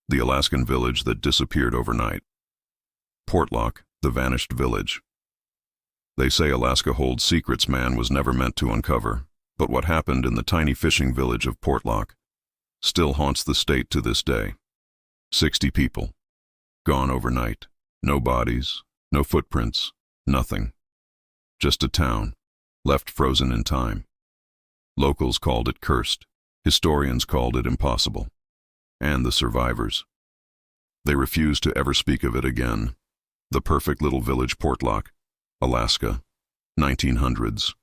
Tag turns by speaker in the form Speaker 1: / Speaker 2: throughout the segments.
Speaker 1: the Alaskan village that disappeared overnight. Portlock, the vanished village. They say Alaska holds secrets man was never meant to uncover, but what happened in the tiny fishing village of Portlock still haunts the state to this day. 60 people, gone overnight. No bodies, no footprints, nothing. Just a town, left frozen in time. Locals called it cursed, historians called it impossible. And the survivors. They refused to ever speak of it again. The perfect little village Portlock, Alaska, 1900s.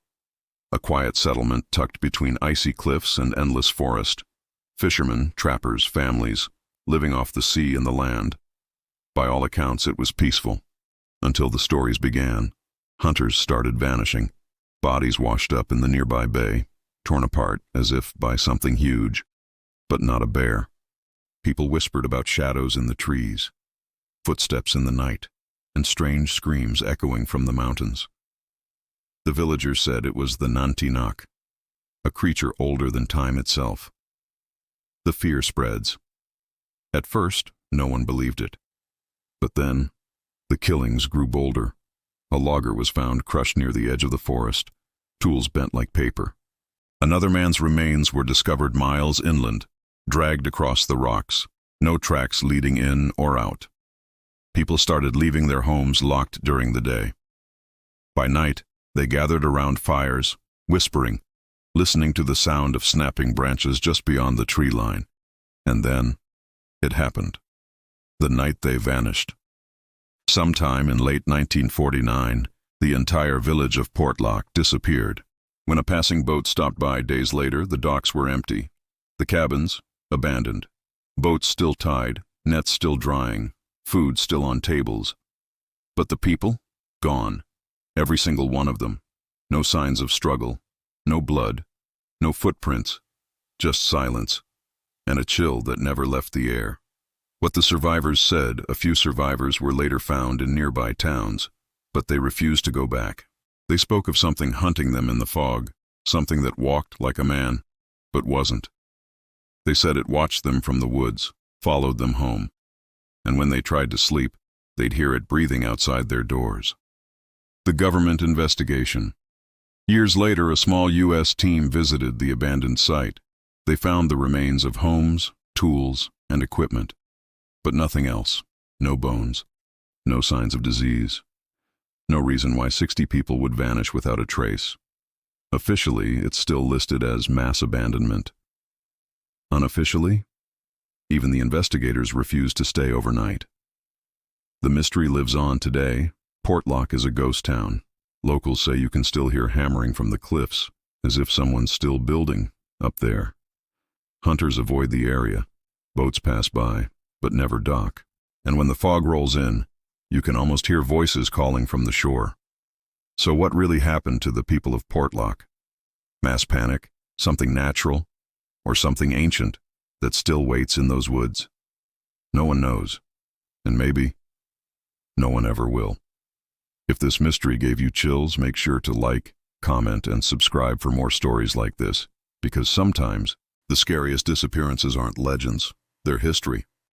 Speaker 1: A quiet settlement tucked between icy cliffs and endless forest. Fishermen, trappers, families, living off the sea and the land. By all accounts, it was peaceful. Until the stories began. Hunters started vanishing. Bodies washed up in the nearby bay, torn apart as if by something huge, but not a bear. People whispered about shadows in the trees, footsteps in the night, and strange screams echoing from the mountains. The villagers said it was the Nantiinaq, a creature older than time itself. The fear spreads. At first, no one believed it. But then, the killings grew bolder. A logger was found crushed near the edge of the forest, tools bent like paper. Another man's remains were discovered miles inland, dragged across the rocks, no tracks leading in or out. People started leaving their homes locked during the day. By night, they gathered around fires, whispering, listening to the sound of snapping branches just beyond the tree line. And then, it happened. The night they vanished. Sometime in late 1949, the entire village of Portlock disappeared. When a passing boat stopped by days later, the docks were empty. The cabins, abandoned. Boats still tied, nets still drying, food still on tables. But the people? Gone. Every single one of them. No signs of struggle, no blood, no footprints, just silence, and a chill that never left the air. What the survivors said, a few survivors were later found in nearby towns, but they refused to go back. They spoke of something hunting them in the fog, something that walked like a man, but wasn't. They said it watched them from the woods, followed them home, and when they tried to sleep, they'd hear it breathing outside their doors. The government investigation. Years later, a small U.S. team visited the abandoned site. They found the remains of homes, tools, and equipment. But nothing else. No bones. No signs of disease. No reason why 60 people would vanish without a trace. Officially, it's still listed as mass abandonment. Unofficially, even the investigators refused to stay overnight. The mystery lives on today. Portlock is a ghost town. Locals say you can still hear hammering from the cliffs, as if someone's still building up there. Hunters avoid the area. Boats pass by, but never dock. And when the fog rolls in, you can almost hear voices calling from the shore. So what really happened to the people of Portlock? Mass panic, something natural, or something ancient that still waits in those woods? No one knows, and maybe no one ever will. If this mystery gave you chills, make sure to like, comment, and subscribe for more stories like this, because sometimes the scariest disappearances aren't legends, they're history.